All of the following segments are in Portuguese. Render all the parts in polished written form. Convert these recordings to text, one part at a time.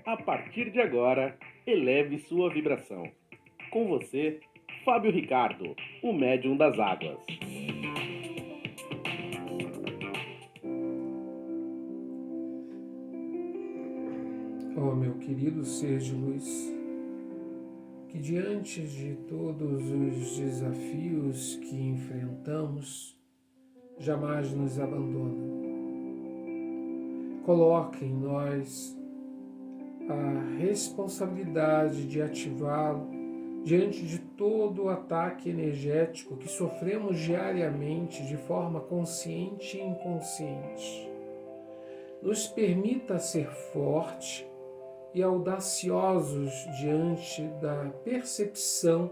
A partir de agora, eleve sua vibração. Com você, Fábio Ricardo, o médium das águas. Ó meu querido ser de luz, que diante de todos os desafios que enfrentamos, jamais nos abandona. Coloque em nós a responsabilidade de ativá-lo diante de todo o ataque energético que sofremos diariamente de forma consciente e inconsciente. Nos permita ser forte e audaciosos diante da percepção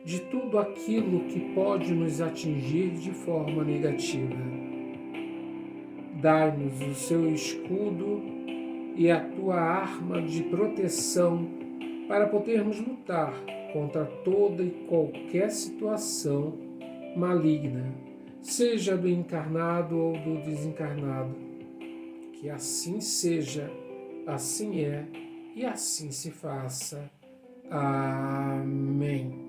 de tudo aquilo que pode nos atingir de forma negativa. Dai-nos o seu escudo e a tua arma de proteção para podermos lutar contra toda e qualquer situação maligna, seja do encarnado ou do desencarnado. Que assim seja, assim é e assim se faça. Amém.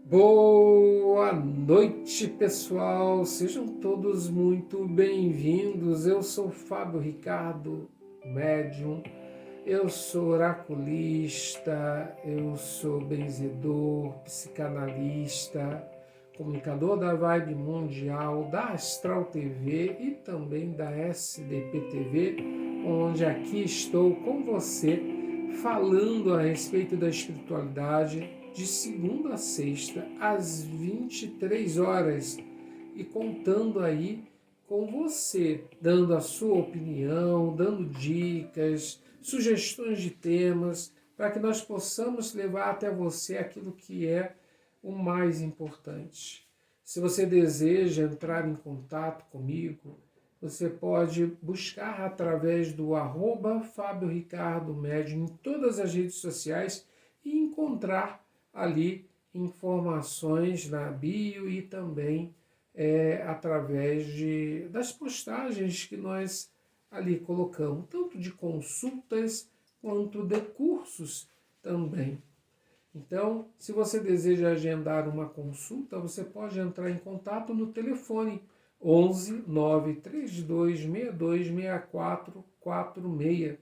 Boa noite, pessoal. Sejam todos muito bem-vindos. Eu sou Fábio Ricardo, médium. Eu sou oraculista, eu sou benzedor, psicanalista, comunicador da Vibe Mundial, da Astral TV e também da SDP TV, onde aqui estou com você falando a respeito da espiritualidade de segunda a sexta às 23 horas e contando aí com você, dando a sua opinião, dando dicas, sugestões de temas, para que nós possamos levar até você aquilo que é o mais importante. Se você deseja entrar em contato comigo, você pode buscar através do @Fábio Ricardo Médium em todas as redes sociais e encontrar ali informações na bio e também através das postagens que nós ali colocamos, tanto de consultas quanto de cursos também. Então, se você deseja agendar uma consulta, você pode entrar em contato no telefone 11 932 62 64 46.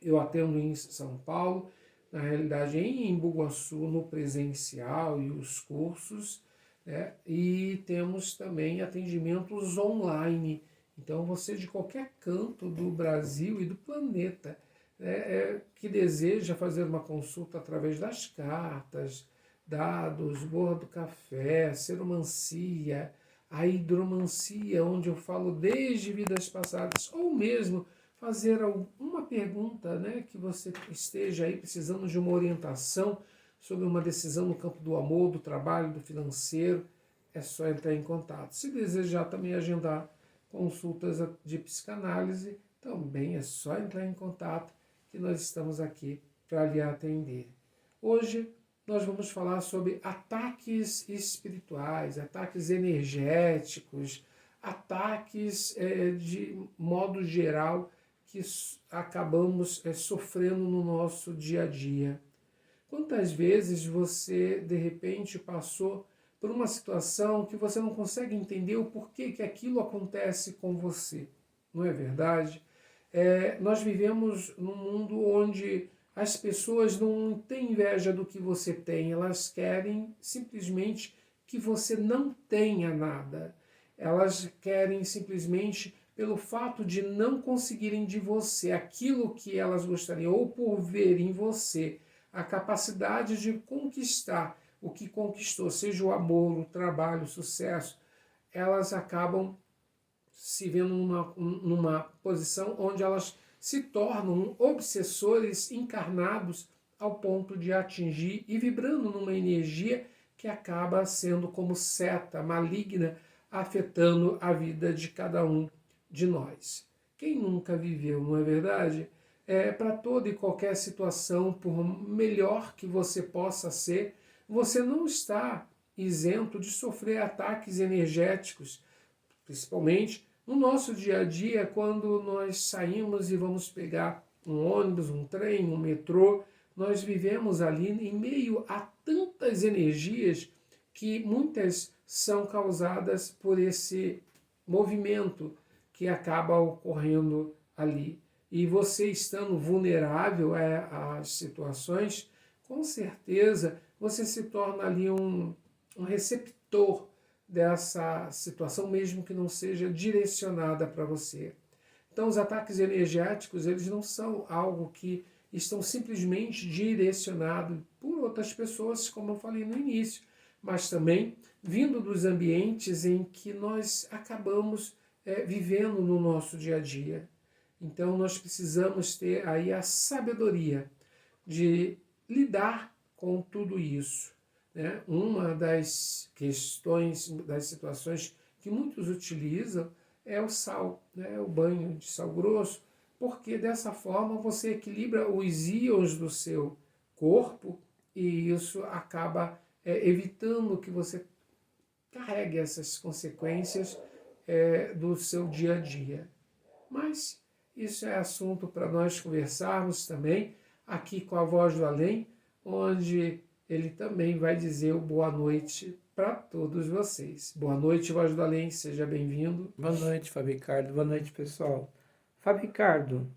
Eu atendo em São Paulo, na realidade em Embu-Guaçu, no presencial e os cursos, né? E temos também atendimentos online. Então, você de qualquer canto do Brasil e do planeta, né, que deseja fazer uma consulta através das cartas, dados, borra do café, seromancia, a hidromancia, onde eu falo desde vidas passadas, ou mesmo fazer alguma pergunta, né, que você esteja aí precisando de uma orientação sobre uma decisão no campo do amor, do trabalho, do financeiro, é só entrar em contato. Se desejar também agendar consultas de psicanálise, também é só entrar em contato que nós estamos aqui para lhe atender. Hoje nós vamos falar sobre ataques espirituais, ataques energéticos, ataques de modo geral que acabamos sofrendo no nosso dia a dia. Quantas vezes você, de repente, passou por uma situação que você não consegue entender o porquê que aquilo acontece com você? Não é verdade? Nós vivemos num mundo onde as pessoas não têm inveja do que você tem, elas querem simplesmente que você não tenha nada. Elas querem simplesmente, pelo fato de não conseguirem de você aquilo que elas gostariam, ou por ver em você a capacidade de conquistar o que conquistou, seja o amor, o trabalho, o sucesso, elas acabam se vendo numa posição onde elas se tornam obsessores encarnados ao ponto de atingir e vibrando numa energia que acaba sendo como seta maligna, afetando a vida de cada um de nós. Quem nunca viveu, não é verdade? Para toda e qualquer situação, por melhor que você possa ser, você não está isento de sofrer ataques energéticos, principalmente No nosso dia a dia, quando nós saímos e vamos pegar um ônibus, um trem, um metrô, nós vivemos ali em meio a tantas energias que muitas são causadas por esse movimento que acaba ocorrendo ali. E você estando vulnerável às situações, com certeza você se torna ali um receptor dessa situação, mesmo que não seja direcionada para você. Então, os ataques energéticos, eles não são algo que estão simplesmente direcionados por outras pessoas, como eu falei no início, mas também vindo dos ambientes em que nós acabamos vivendo no nosso dia a dia. Então, nós precisamos ter aí a sabedoria de lidar com tudo isso. Né? Uma das questões, das situações que muitos utilizam é o sal, né? O banho de sal grosso, porque dessa forma você equilibra os íons do seu corpo e isso acaba evitando que você carregue essas consequências do seu dia a dia. Mas isso é assunto para nós conversarmos também aqui com a Voz do Além, onde ele também vai dizer o boa noite para todos vocês. Boa noite, Voz do Além, seja bem-vindo. Boa noite, Fábio Ricardo. Boa noite, pessoal. Fábio Ricardo,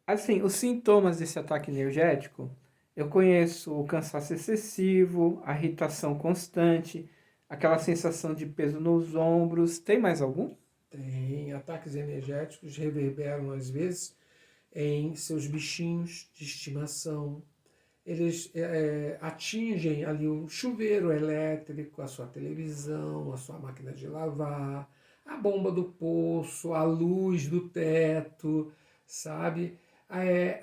assim, os sintomas desse ataque energético, eu conheço o cansaço excessivo, a irritação constante, aquela sensação de peso nos ombros. Tem mais algum? Tem ataques energéticos, reverberam às vezes em seus bichinhos de estimação. Eles atingem ali o chuveiro elétrico, a sua televisão, a sua máquina de lavar, a bomba do poço, a luz do teto, sabe?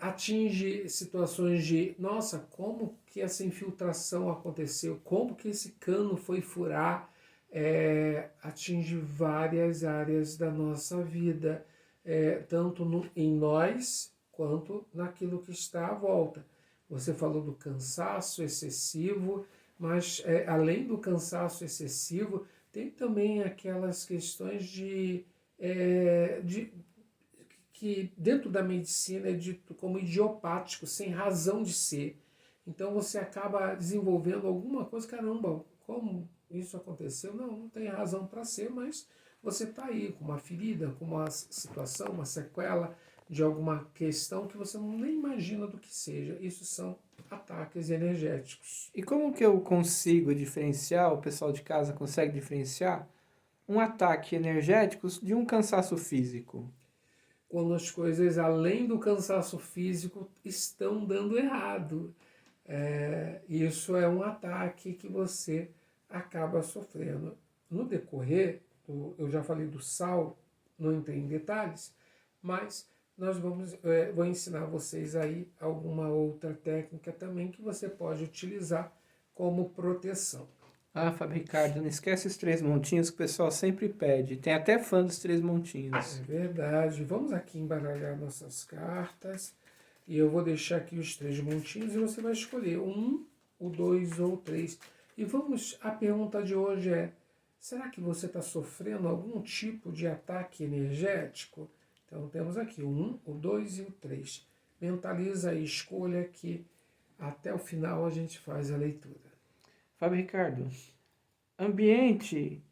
Atinge situações de, nossa, como que essa infiltração aconteceu? Como que esse cano foi furar? Atinge várias áreas da nossa vida, tanto em nós quanto naquilo que está à volta. Você falou do cansaço excessivo, mas além do cansaço excessivo, tem também aquelas questões que dentro da medicina é dito como idiopático, sem razão de ser. Então você acaba desenvolvendo alguma coisa, caramba, como isso aconteceu? Não tem razão para ser, mas você está aí com uma ferida, com uma situação, uma sequela de alguma questão que você nem imagina do que seja. Isso são ataques energéticos. E como que eu consigo diferenciar, o pessoal de casa consegue diferenciar um ataque energético de um cansaço físico? Quando as coisas, além do cansaço físico, estão dando errado. Isso é um ataque que você acaba sofrendo. No decorrer, eu já falei do sal, não entrei em detalhes, mas nós vou ensinar vocês aí alguma outra técnica também que você pode utilizar como proteção. Ah, Fábio Ricardo, não esquece os 3 montinhos que o pessoal sempre pede. Tem até fã dos 3 montinhos. É verdade. Vamos aqui embaralhar nossas cartas. E eu vou deixar aqui os 3 montinhos e você vai escolher o 2 ou o 3. E a pergunta de hoje é, será que você está sofrendo algum tipo de ataque energético? Então temos aqui o 1, o 2 e o 3. Mentaliza e escolha que até o final a gente faz a leitura. Fábio Ricardo, ambiente,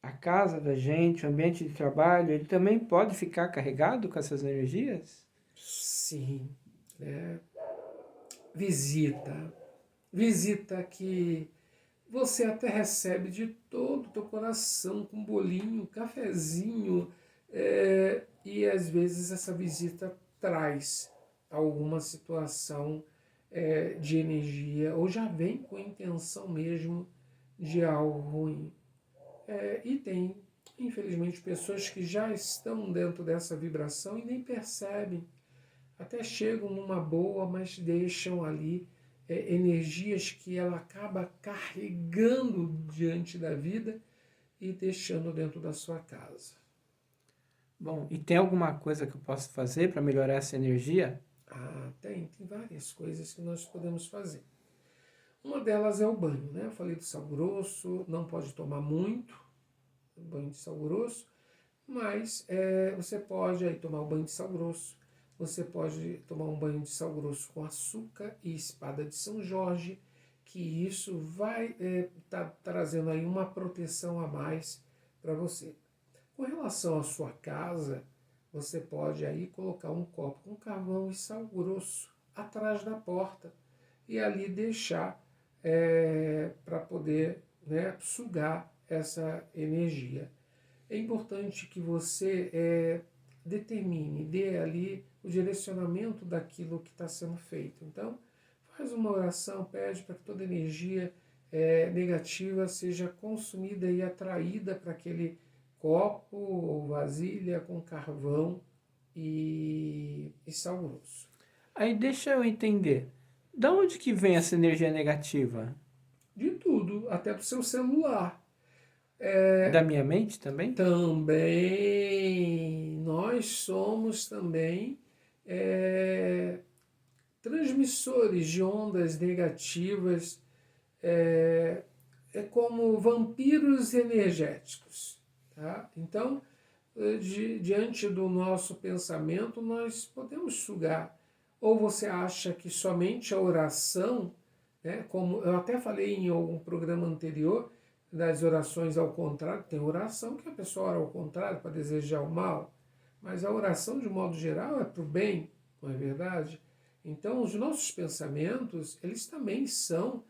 a casa da gente, o ambiente de trabalho, ele também pode ficar carregado com essas energias? Sim. Visita que você até recebe de todo o teu coração, com bolinho, cafezinho, e às vezes essa visita traz alguma situação de energia, ou já vem com a intenção mesmo de algo ruim. E tem, infelizmente, pessoas que já estão dentro dessa vibração e nem percebem. Até chegam numa boa, mas deixam ali energias que ela acaba carregando diante da vida e deixando dentro da sua casa. Bom, e tem alguma coisa que eu posso fazer para melhorar essa energia? Tem várias coisas que nós podemos fazer. Uma delas é o banho, né? Eu falei do sal grosso, não pode tomar muito banho de sal grosso, Mas você pode aí tomar um banho de sal grosso, você pode tomar um banho de sal grosso com açúcar e espada de São Jorge, que isso vai tá trazendo aí uma proteção a mais para você. Com relação à sua casa, você pode aí colocar um copo com carvão e sal grosso atrás da porta e ali deixar para poder, né, sugar essa energia. É importante que você determine, dê ali o direcionamento daquilo que está sendo feito. Então, faz uma oração, pede para que toda energia negativa seja consumida e atraída para aquele copo ou vasilha com carvão e sal grosso. Aí deixa eu entender. Da onde que vem essa energia negativa? De tudo, até para o seu celular. Da minha mente também? Também, nós somos também transmissores de ondas negativas, é como vampiros energéticos. Tá? Então, diante do nosso pensamento, nós podemos sugar. Ou você acha que somente a oração, né, como eu até falei em algum programa anterior, das orações ao contrário, tem oração que a pessoa ora ao contrário para desejar o mal, mas a oração, de modo geral, é para o bem, não é verdade? Então, os nossos pensamentos, eles também são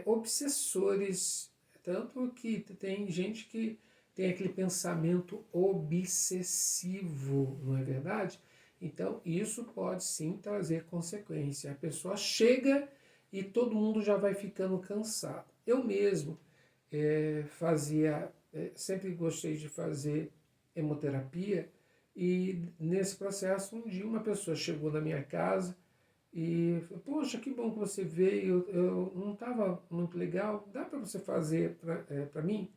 obsessores, tanto que tem gente que tem aquele pensamento obsessivo, não é verdade? Então, isso pode sim trazer consequência. A pessoa chega e todo mundo já vai ficando cansado. Eu mesmo sempre gostei de fazer hemoterapia e nesse processo um dia uma pessoa chegou na minha casa e falou, poxa, que bom que você veio, eu não estava muito legal, dá para você fazer para mim?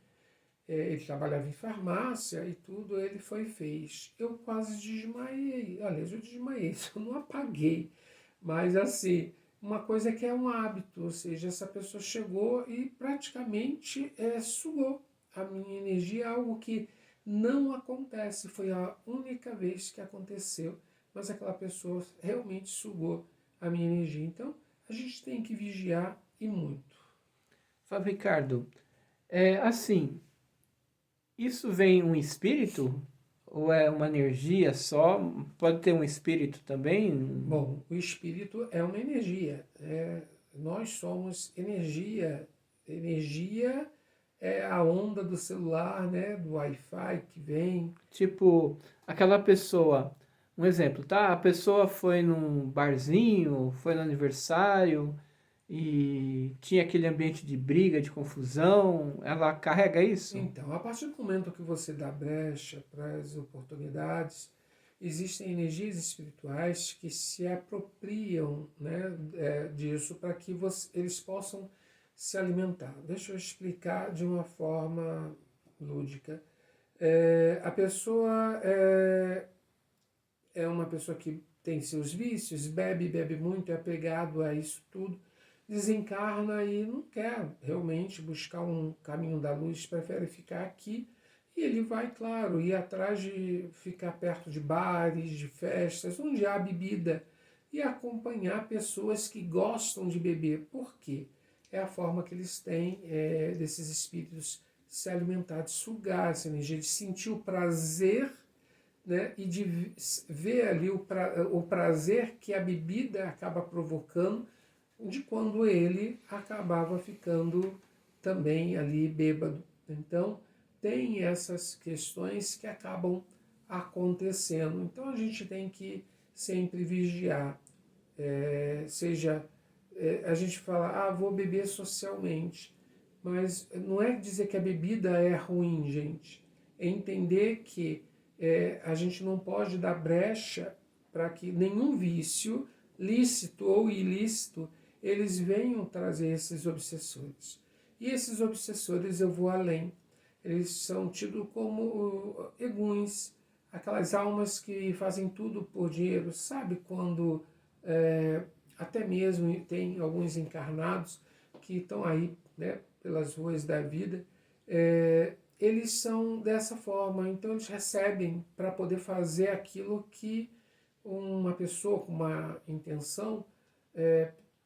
Ele trabalhava em farmácia e tudo, ele foi e fez. Eu quase desmaiei, aliás, eu desmaiei, eu não apaguei, mas assim, uma coisa que é um hábito, ou seja, essa pessoa chegou e praticamente sugou a minha energia, algo que não acontece, foi a única vez que aconteceu, mas aquela pessoa realmente sugou a minha energia. Então, a gente tem que vigiar e muito. Fábio Ricardo, assim, isso vem um espírito? Ou é uma energia só? Pode ter um espírito também? Bom, o espírito é uma energia. Nós somos energia. Energia é a onda do celular, né, do Wi-Fi que vem. Tipo, aquela pessoa, um exemplo, tá? A pessoa foi num barzinho, foi no aniversário e tinha aquele ambiente de briga, de confusão, ela carrega isso? Então, a partir do momento que você dá brecha para as oportunidades, existem energias espirituais que se apropriam, né, disso para que eles possam se alimentar. Deixa eu explicar de uma forma lúdica. A pessoa é uma pessoa que tem seus vícios, bebe muito, é apegado a isso tudo, desencarna e não quer realmente buscar um caminho da luz, prefere ficar aqui e ele vai, claro, ir atrás de ficar perto de bares, de festas, onde há bebida e acompanhar pessoas que gostam de beber. Por quê? É a forma que eles têm desses espíritos se alimentar, de sugar essa energia, de sentir o prazer, né, e de ver ali o prazer que a bebida acaba provocando, de quando ele acabava ficando também ali bêbado. Então, tem essas questões que acabam acontecendo. Então, a gente tem que sempre vigiar. A gente fala, vou beber socialmente. Mas não é dizer que a bebida é ruim, gente. É entender que a gente não pode dar brecha para que nenhum vício, lícito ou ilícito, eles venham trazer esses obsessores. E esses obsessores, eu vou além, eles são tidos como eguns, aquelas almas que fazem tudo por dinheiro. Sabe quando até mesmo tem alguns encarnados que estão aí, né, pelas ruas da vida, eles são dessa forma, então eles recebem para poder fazer aquilo que uma pessoa com uma intenção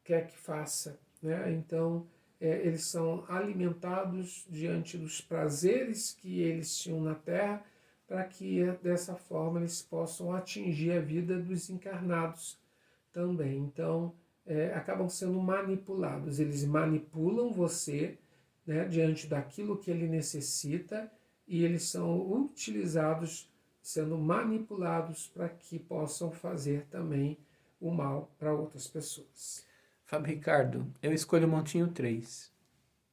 quer que faça, né? Então, eles são alimentados diante dos prazeres que eles tinham na Terra, para que dessa forma eles possam atingir a vida dos encarnados também. Então, acabam sendo manipulados. Eles manipulam você, né, diante daquilo que ele necessita, e eles são utilizados, sendo manipulados para que possam fazer também o mal para outras pessoas. Fábio Ricardo, eu escolho o Montinho 3.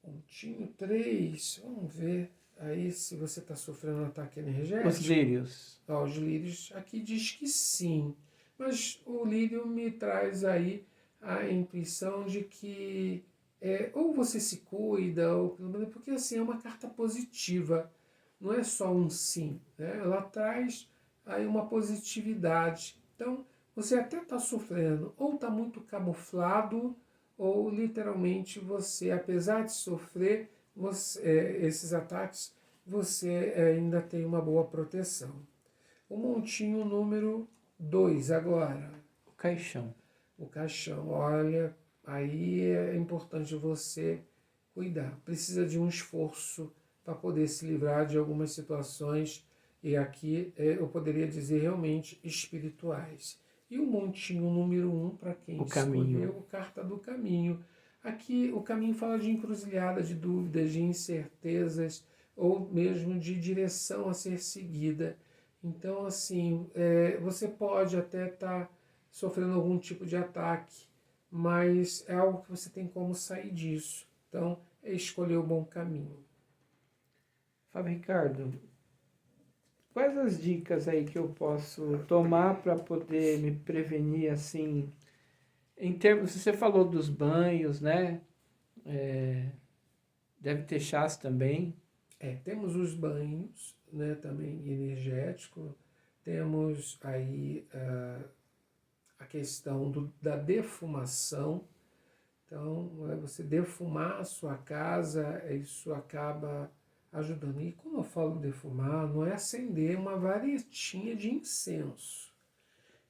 Pontinho 3, vamos ver aí se você está sofrendo um ataque energético. Os lírios. Os lírios, aqui diz que sim, mas o lírio me traz aí a intuição de que ou você se cuida, ou pelo menos, porque assim é uma carta positiva, não é só um sim, né? Ela traz aí uma positividade. Então, você até está sofrendo, ou está muito camuflado, ou literalmente você, apesar de sofrer esses ataques, você ainda tem uma boa proteção. O montinho número 2 agora. O caixão. O caixão, olha, aí é importante você cuidar. Precisa de um esforço para poder se livrar de algumas situações, e aqui eu poderia dizer realmente espirituais. E o montinho número 1, para quem escolheu, carta do caminho. Aqui o caminho fala de encruzilhada, de dúvidas, de incertezas, ou mesmo de direção a ser seguida. Então, assim, você pode até estar sofrendo algum tipo de ataque, mas é algo que você tem como sair disso. Então, é escolher o bom caminho. Fábio Ricardo, quais as dicas aí que eu posso tomar para poder me prevenir, assim, em termos, você falou dos banhos, né? Deve ter chás também. Temos os banhos, né, também energético, temos aí a questão da defumação. Então, você defumar a sua casa, isso acaba ajudando. E quando eu falo defumar, não é acender uma varetinha de incenso.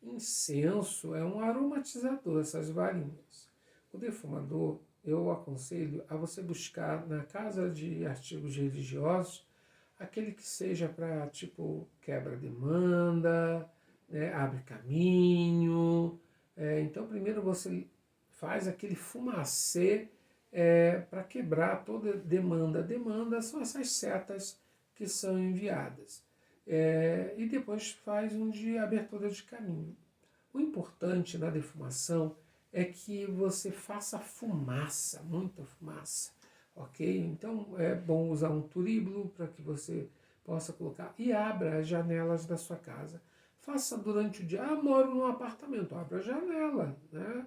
Incenso é um aromatizador, essas varinhas. O defumador, eu aconselho a você buscar na casa de artigos religiosos aquele que seja para, tipo, quebra-demanda, né, abre caminho. Então, primeiro você faz aquele fumacê para quebrar toda demanda. Demanda são essas setas que são enviadas. E depois faz um de abertura de caminho. O importante na defumação é que você faça fumaça, muita fumaça, ok? Então é bom usar um turíbulo para que você possa colocar e abra as janelas da sua casa. Faça durante o dia. Moro num apartamento, abra a janela, né?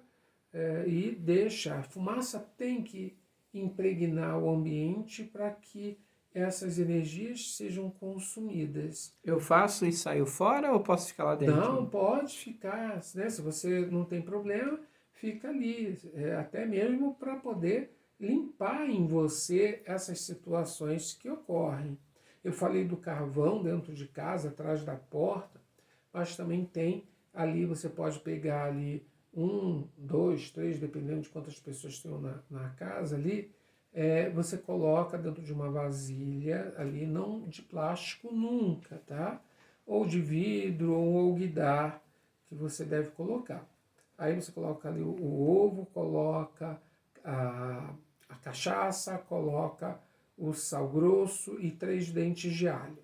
E deixa. A fumaça tem que impregnar o ambiente para que essas energias sejam consumidas. Eu faço e saio fora ou posso ficar lá dentro? Não, pode ficar, né? Se você não tem problema, fica ali, até mesmo para poder limpar em você essas situações que ocorrem. Eu falei do carvão dentro de casa, atrás da porta, mas também tem ali, você pode pegar ali 1, 2, 3, dependendo de quantas pessoas tem na casa ali, você coloca dentro de uma vasilha ali, não de plástico nunca, tá? Ou de vidro, ou alguidar, que você deve colocar. Aí você coloca ali o ovo, coloca a cachaça, coloca o sal grosso e 3 dentes de alho.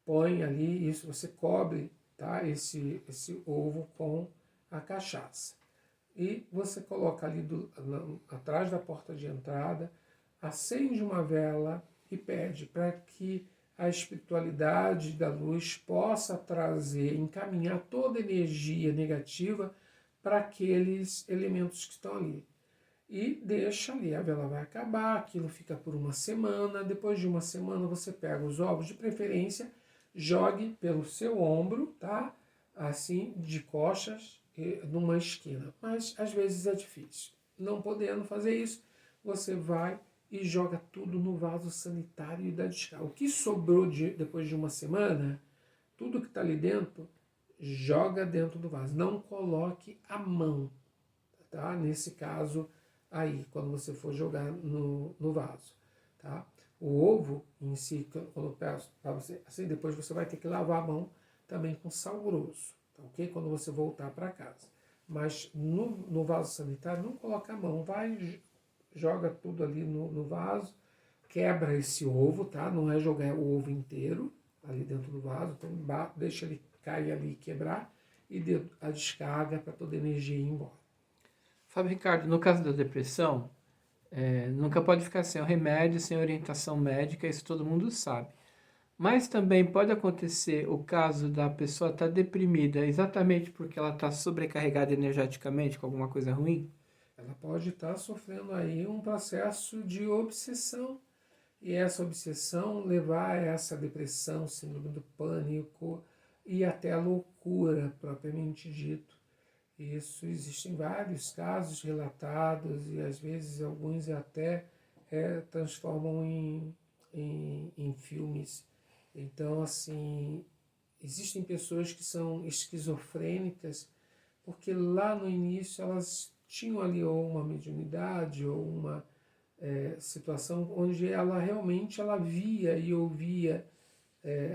Põe ali, isso você cobre, tá? Esse ovo com a cachaça. E você coloca ali atrás da porta de entrada, acende uma vela e pede para que a espiritualidade da luz possa trazer, encaminhar toda a energia negativa para aqueles elementos que estão ali. E deixa ali, a vela vai acabar, aquilo fica por uma semana. Depois de uma semana você pega os ovos, de preferência, jogue pelo seu ombro, tá? Assim, de costas, numa esquina. Mas às vezes é difícil. Não podendo fazer isso, você vai e joga tudo no vaso sanitário e dá descarga. O que sobrou depois de uma semana, tudo que está ali dentro, joga dentro do vaso. Não coloque a mão, tá? Nesse caso aí, quando você for jogar no vaso, tá? O ovo em si, quando eu peço para você, assim, depois você vai ter que lavar a mão também com sal grosso, tá, ok? Quando você voltar para casa. Mas no vaso sanitário, não coloca a mão, vai, joga tudo ali no vaso, quebra esse ovo, tá? Não é jogar o ovo inteiro ali dentro do vaso, então deixa ele cair ali e quebrar, e dê a descarga para toda a energia ir embora. Fábio Ricardo, no caso da depressão, nunca pode ficar sem o remédio, sem orientação médica, isso todo mundo sabe. Mas também pode acontecer o caso da pessoa estar deprimida exatamente porque ela está sobrecarregada energeticamente com alguma coisa ruim? Ela pode estar sofrendo aí um processo de obsessão, e essa obsessão levar a essa depressão, síndrome do pânico e até a loucura propriamente dito. Isso existem vários casos relatados e às vezes alguns até transformam em filmes. Então, assim, existem pessoas que são esquizofrênicas porque lá no início elas tinham ali ou uma mediunidade ou uma situação onde ela realmente ela via e ouvia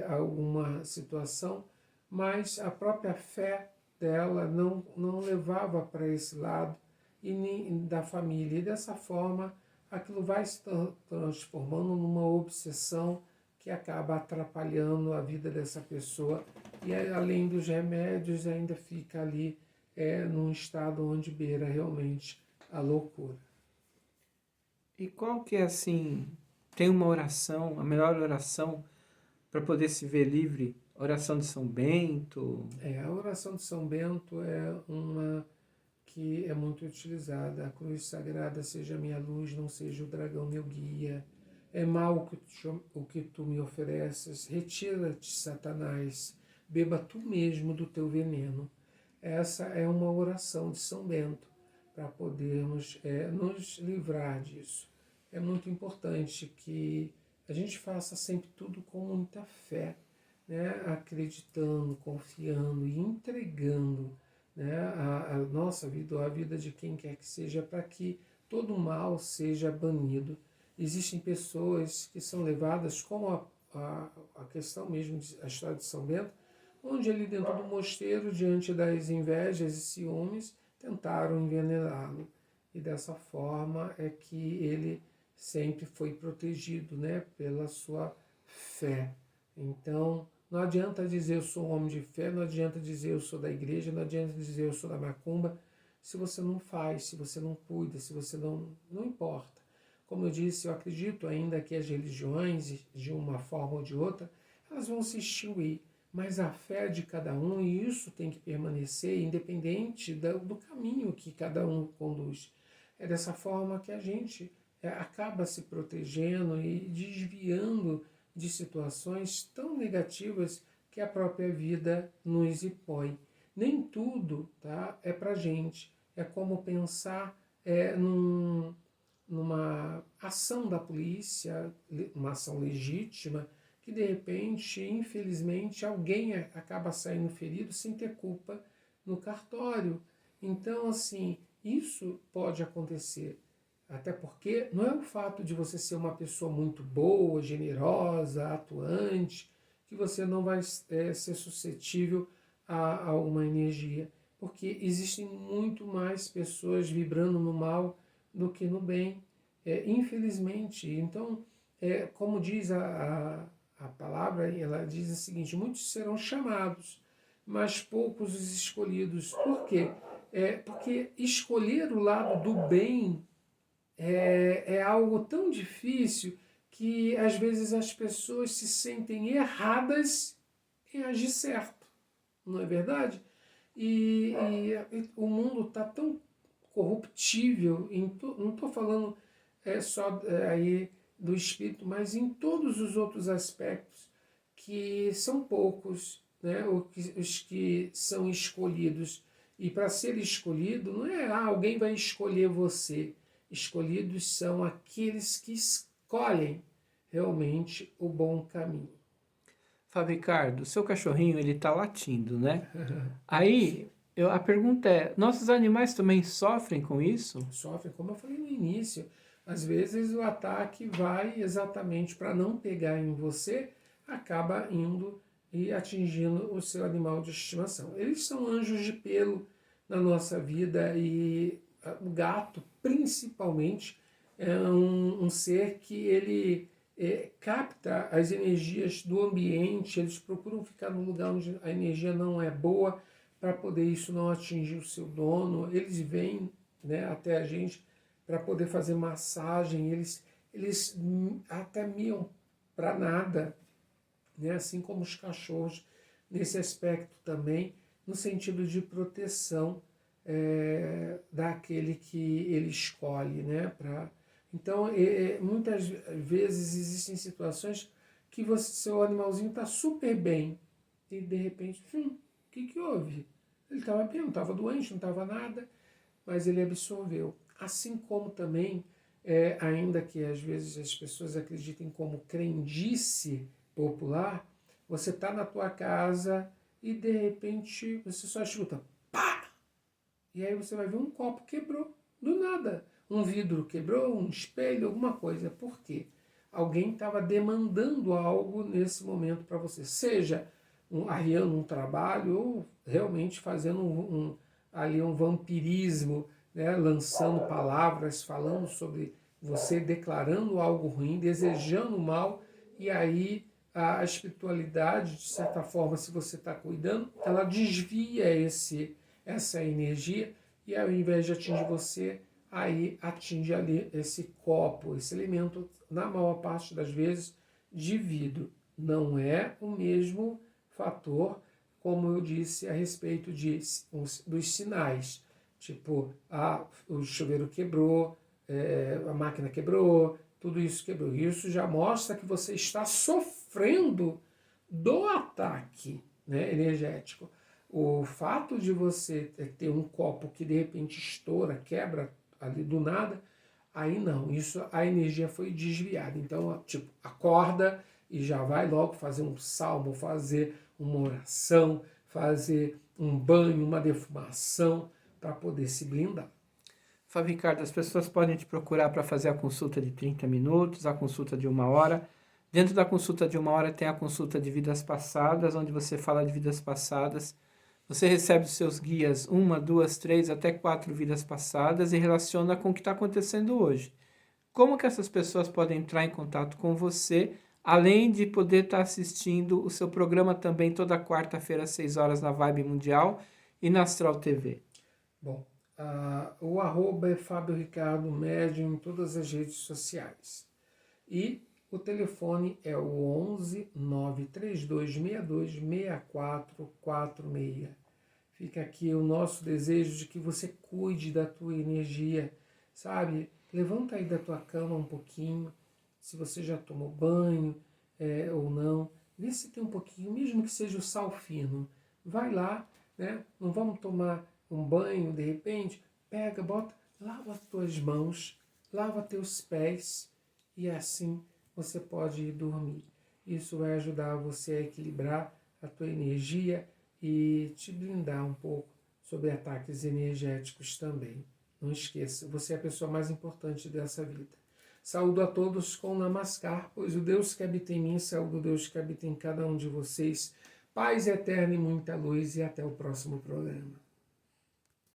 alguma situação, mas a própria fé dela não levava para esse lado e nem da família. E dessa forma aquilo vai se transformando numa obsessão que acaba atrapalhando a vida dessa pessoa e além dos remédios ainda fica ali num estado onde beira realmente a loucura. E qual que é assim, tem uma oração, a melhor oração para poder se ver livre? Oração de São Bento? A oração de São Bento é uma que é muito utilizada. A cruz sagrada seja minha luz, não seja o dragão meu guia. É mal o que tu me ofereces, retira-te, Satanás, beba tu mesmo do teu veneno. Essa é uma oração de São Bento, para podermos nos livrar disso. É muito importante que a gente faça sempre tudo com muita fé, né? Acreditando, confiando e entregando, né? a nossa vida ou a vida de quem quer que seja, para que todo mal seja banido. Existem pessoas que são levadas, como a questão mesmo, a história de São Bento, onde ali dentro do mosteiro, diante das invejas e ciúmes, tentaram envenená-lo. E dessa forma é que ele sempre foi protegido, né, pela sua fé. Então, não adianta dizer eu sou um homem de fé, não adianta dizer eu sou da igreja, não adianta dizer eu sou da macumba, se você não faz, se você não cuida, se você não importa. Como eu disse, eu acredito ainda que as religiões, de uma forma ou de outra, elas vão se extinguir, mas a fé de cada um, e isso tem que permanecer independente do caminho que cada um conduz. É dessa forma que a gente acaba se protegendo e desviando de situações tão negativas que a própria vida nos impõe. Nem tudo, tá, é para gente. É como pensar numa ação da polícia, uma ação legítima, que de repente, infelizmente, alguém acaba saindo ferido sem ter culpa no cartório. Então, assim, isso pode acontecer. Até porque não é o fato de você ser uma pessoa muito boa, generosa, atuante, que você não vai ser suscetível a uma energia. Porque existem muito mais pessoas vibrando no mal do que no bem, infelizmente. Então, como diz a palavra, ela diz o seguinte: muitos serão chamados, mas poucos os escolhidos. Por quê? Porque escolher o lado do bem é algo tão difícil que às vezes as pessoas se sentem erradas em agir certo, não é verdade? E o mundo está tão corruptível, não estou falando só aí do espírito, mas em todos os outros aspectos, que são poucos, né, os que são escolhidos. E para ser escolhido, não é alguém vai escolher você. escolhidos são aqueles que escolhem realmente o bom caminho. Fábio Ricardo, seu cachorrinho ele tá latindo, né? Aí a pergunta é: nossos animais também sofrem com isso? Sofrem, como eu falei no início. Às vezes o ataque vai exatamente para não pegar em você, acaba indo e atingindo o seu animal de estimação. Eles são anjos de pelo na nossa vida e o gato, principalmente, é um ser que ele capta as energias do ambiente, eles procuram ficar no lugar onde a energia não é boa para poder isso não atingir o seu dono. Eles vêm, né, até a gente para poder fazer massagem, eles até miam para nada, né? Assim como os cachorros, nesse aspecto também, no sentido de proteção daquele que ele escolhe, né? Então, muitas vezes existem situações que seu animalzinho está super bem e de repente, o que houve? Ele estava bem, não estava doente, não estava nada, mas ele absorveu. Assim como também, ainda que às vezes as pessoas acreditem como crendice popular, você está na tua casa e de repente você só escuta pá! E aí você vai ver um copo quebrou, do nada. Um vidro quebrou, um espelho, alguma coisa. Por quê? Alguém estava demandando algo nesse momento para você. Seja arriando um trabalho ou realmente fazendo ali um vampirismo, né? Lançando palavras, falando sobre você, declarando algo ruim, desejando mal, e aí a espiritualidade, de certa forma, se você está cuidando, ela desvia essa energia e ao invés de atingir você, aí atinge ali esse copo, esse elemento, na maior parte das vezes, de vidro. Não é o mesmo fator, como eu disse a respeito dos sinais, tipo, o chuveiro quebrou, a máquina quebrou, tudo isso quebrou. Isso já mostra que você está sofrendo do ataque, né, energético. O fato de você ter um copo que de repente estoura, quebra ali do nada, aí não, isso a energia foi desviada. Então, tipo, acorda e já vai logo fazer um salmo, fazer uma oração, fazer um banho, uma defumação, para poder se blindar. Fábio Ricardo, as pessoas podem te procurar para fazer a consulta de 30 minutos, a consulta de 1 hora. Dentro da consulta de 1 hora tem a consulta de vidas passadas, onde você fala de vidas passadas. Você recebe os seus guias 1, 2, 3, até 4 vidas passadas e relaciona com o que está acontecendo hoje. Como que essas pessoas podem entrar em contato com você, além de poder estar assistindo o seu programa também toda quarta-feira às 6 horas na Vibe Mundial e na Astral TV? Bom, o arroba é Fábio Ricardo Médium em todas as redes sociais. E o telefone é o 11 93262 6446. Fica aqui o nosso desejo de que você cuide da tua energia, sabe? Levanta aí da tua cama um pouquinho, se você já tomou banho ou não. Vê se tem um pouquinho, mesmo que seja o sal fino. Vai lá, né? Não vamos tomar um banho de repente. Pega, bota, lava as tuas mãos, lava teus pés e assim você pode ir dormir. Isso vai ajudar você a equilibrar a tua energia e te blindar um pouco sobre ataques energéticos também. Não esqueça, você é a pessoa mais importante dessa vida. Saúdo a todos com Namaskar, pois o Deus que habita em mim, saúdo o Deus que habita em cada um de vocês. Paz eterna e muita luz e até o próximo programa.